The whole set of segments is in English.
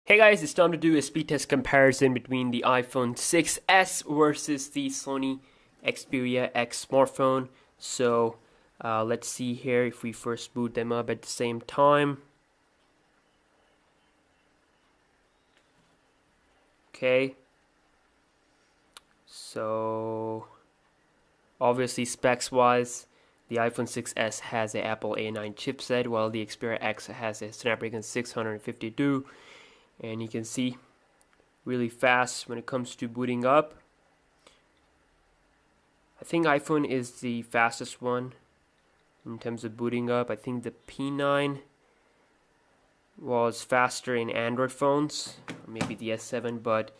Hey guys, it's time to do a speed test comparison between the iPhone 6s versus the Sony Xperia X smartphone. So let's see here if we first boot them up at the same time. Okay. So obviously specs wise, the iPhone 6s has an Apple A9 chipset while the Xperia X has a Snapdragon 652. And you can see really fast when it comes to booting up. I think iPhone is the fastest one in terms of booting up. I think the P9 was faster in Android phones, maybe the S7, but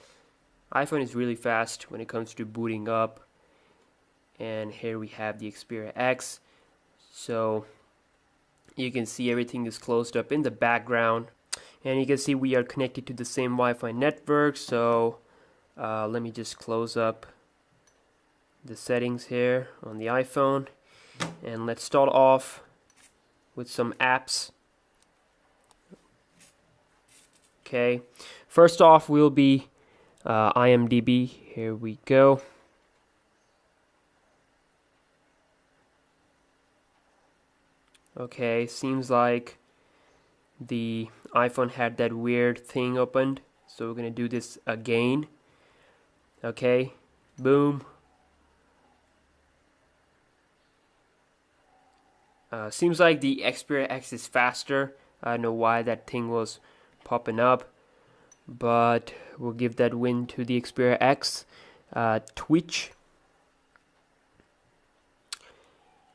iPhone is really fast when it comes to booting up. And here we have the Xperia X. So you can see everything is closed up in the background. And you can see we are connected to the same Wi-Fi network. So let me just close up the settings here on the iPhone. And let's start off with some apps. Okay, first off will be IMDb. Here we go. Okay, seems like the iPhone had that weird thing opened, so we're gonna do this again. Okay, boom. Seems like the Xperia X is faster. I don't know why that thing was popping up, but we'll give that win to the Xperia X. Twitch,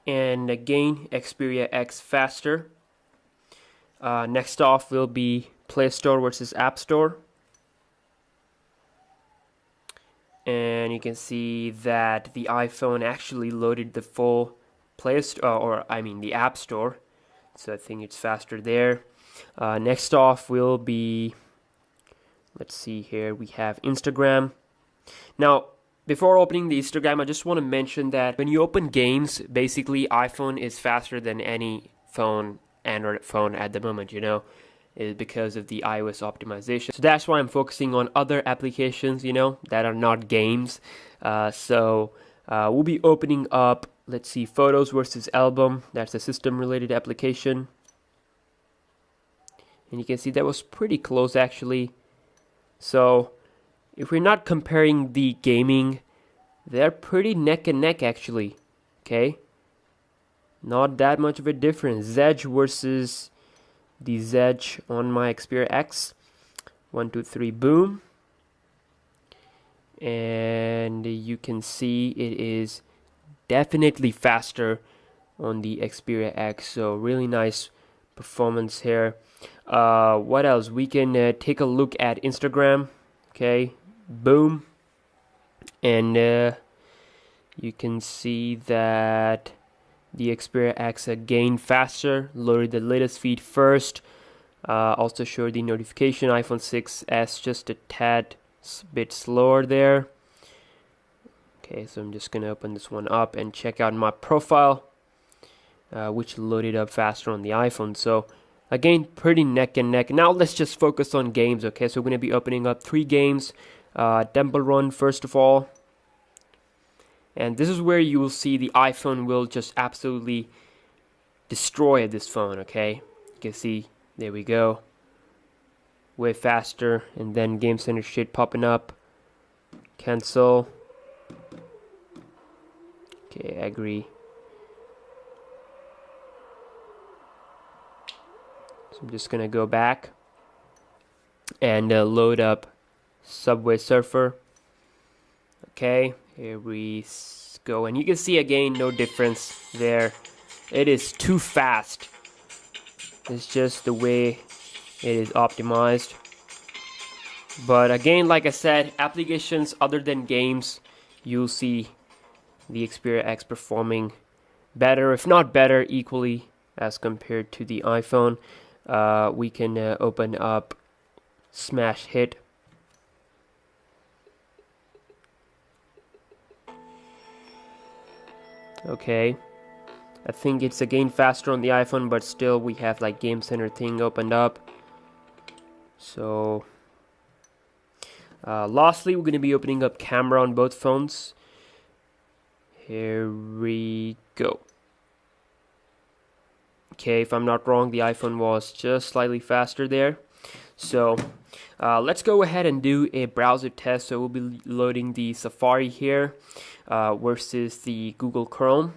and again Xperia X faster. Next off will be Play Store versus App Store. And you can see that the iPhone actually loaded the full Play Store, the App Store. So I think it's faster there. Next off will be, let's see here, we have Instagram. Now, before opening the Instagram, I just want to mention that when you open games, basically iPhone is faster than any Android phone at the moment, is because of the iOS optimization. So that's why I'm focusing on other applications, that are not games. So we'll be opening up, let's see, Photos versus Album. That's a system-related application. And you can see that was pretty close, actually. So if we're not comparing the gaming, they're pretty neck and neck, actually. Okay. Not that much of a difference. Zedge versus the Zedge on my Xperia X. 1, 2, 3, boom. And you can see it is definitely faster on the Xperia X. So really nice performance here. What else? We can take a look at Instagram. Okay, boom. And you can see that the Xperia X again faster, loaded the latest feed first. Also showed the notification. iPhone 6s just a tad bit slower there. Okay, so I'm just gonna open this one up and check out my profile, which loaded up faster on the iPhone. So again, pretty neck and neck. Now let's just focus on games. Okay, so we're gonna be opening up 3 games. Temple Run first of all. And this is where you will see the iPhone will just absolutely destroy this phone, okay? You can see, there we go. Way faster, and then Game Center shit popping up. Cancel. Okay, I agree. So I'm just gonna go back and load up Subway Surfer. Okay, here we go, and you can see again no difference there. It is too fast. It's just the way it is optimized. But again, like I said, applications other than games, you'll see the Xperia X performing better, if not better, equally as compared to the iPhone. We can open up Smash Hit. Okay, I think it's again faster on the iPhone, but still we have like Game Center thing opened up. So Lastly, we're going to be opening up camera on both phones. Here we go. Okay, if I'm not wrong, the iPhone was just slightly faster there. So let's go ahead and do a browser test. So we'll be loading the Safari here versus the Google Chrome.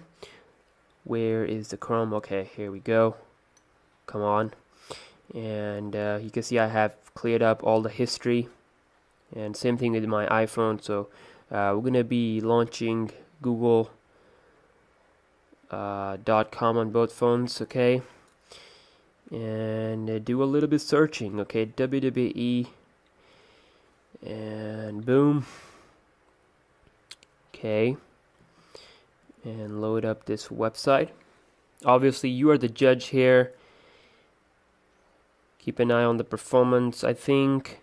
Where is the Chrome? Okay, here we go. Come on. And you can see I have cleared up all the history. And same thing with my iPhone. So we're going to be launching Google.com on both phones, okay? And do a little bit searching, okay? WWE, and boom. Okay, and load up this website. Obviously, you are the judge here. Keep an eye on the performance. I think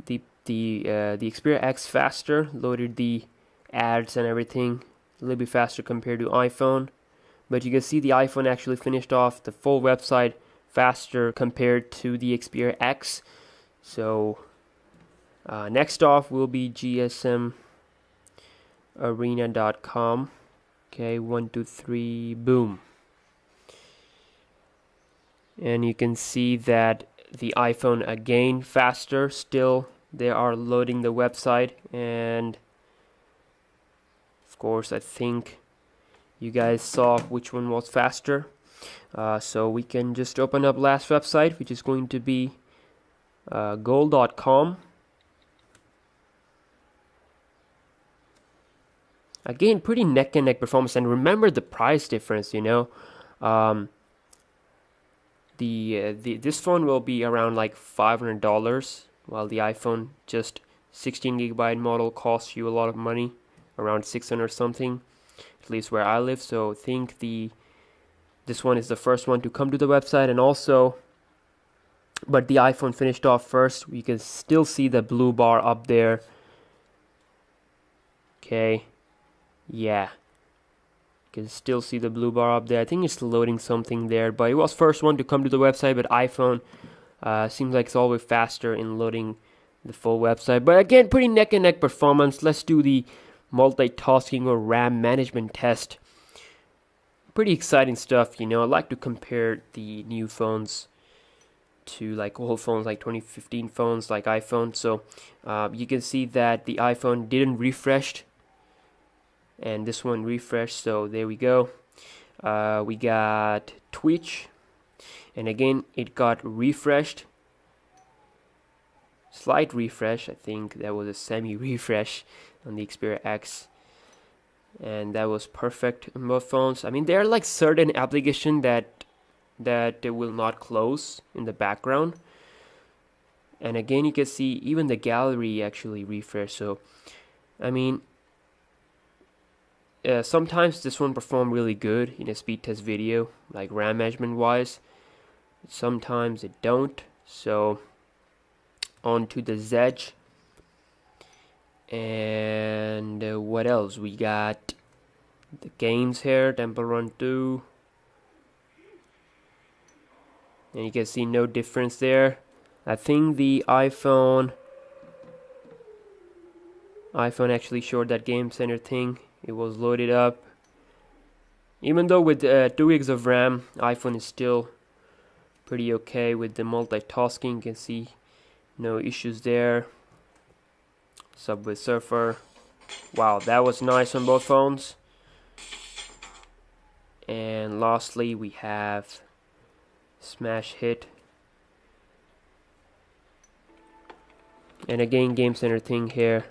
the Xperia X faster, loaded the ads and everything a little bit faster compared to iPhone, but you can see the iPhone actually finished off the full website faster compared to the Xperia X. So next off will be gsmarena.com. Okay, 1 2 3 boom. And you can see that the iPhone again faster. Still they are loading the website, and of course I think you guys saw which one was faster. So we can just open up last website, which is going to be gold.com. Again, pretty neck and neck performance, and remember the price difference, you know. This phone will be around like $500, while the iPhone, just 16GB model, costs you a lot of money, around 600 something, at least where I live. So I think this one is the first one to come to the website, and also, but the iPhone finished off first. You can still see the blue bar up there. Okay, yeah, you can still see the blue bar up there. I think it's loading something there, but it was first one to come to the website. But iPhone seems like it's always faster in loading the full website. But again, pretty neck and neck performance. Let's do the multitasking or RAM management test. Pretty exciting stuff, you know. I like to compare the new phones to like old phones, like 2015 phones, like iPhone. So you can see that the iPhone didn't refresh, and this one refreshed. So there we go. We got Twitch, and again it got refreshed. Slight refresh. I think that was a semi refresh on the Xperia X, and that was perfect on both phones. I mean, there are like certain applications that will not close in the background, and again you can see even the gallery actually refresh. So I mean, sometimes this one performed really good in a speed test video, like RAM management wise. Sometimes it don't. So on to the Zedge. And what else? We got the games here, Temple Run 2. And you can see no difference there. I think the iPhone actually showed that Game Center thing. It was loaded up. Even though with 2 gigs of RAM, iPhone is still pretty okay with the multitasking. You can see no issues there. Subway Surfer. Wow, that was nice on both phones. And lastly, we have Smash Hit. And again, Game Center thing here,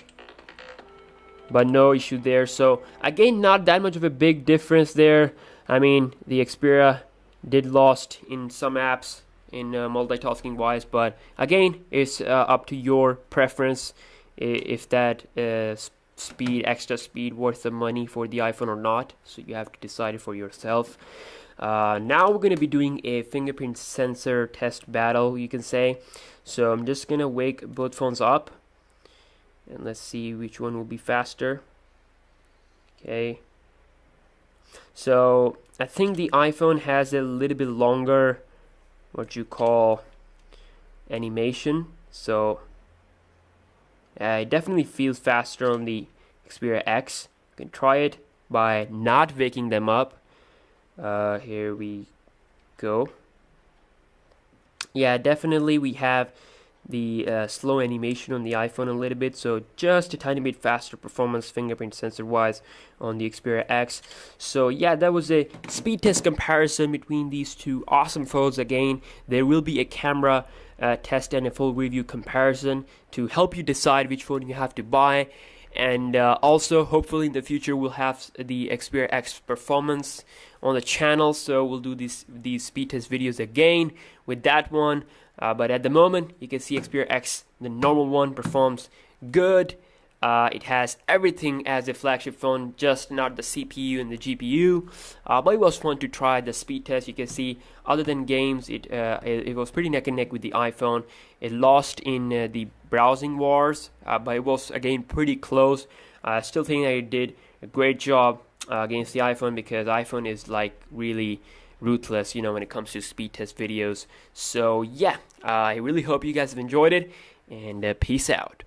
but no issue there. So again, not that much of a big difference there. I mean, the Xperia did lost in some apps in multitasking wise, but again, it's up to your preference if that extra speed worth the money for the iPhone or not. So you have to decide it for yourself. Now we're going to be doing a fingerprint sensor test battle, you can say. So I'm just going to wake both phones up, and let's see which one will be faster. Okay, so I think the iPhone has a little bit longer, what you call, animation. So It definitely feels faster on the Xperia X. You can try it by not waking them up. Here we go. Yeah, definitely we have the slow animation on the iPhone a little bit, so just a tiny bit faster performance fingerprint sensor wise on the Xperia X. So yeah, that was a speed test comparison between these two awesome phones. Again, there will be a camera test and a full review comparison to help you decide which phone you have to buy. And also, hopefully in the future we'll have the Xperia X performance on the channel, so we'll do these speed test videos again with that one. But at the moment, you can see Xperia X, the normal one, performs good. It has everything as a flagship phone, just not the CPU and the GPU. But it was fun to try the speed test. You can see, other than games, it was pretty neck and neck with the iPhone. It lost in the browsing wars, but it was again pretty close. I still think that it did a great job against the iPhone, because iPhone is like really ruthless, when it comes to speed test videos. So yeah, I really hope you guys have enjoyed it, and peace out.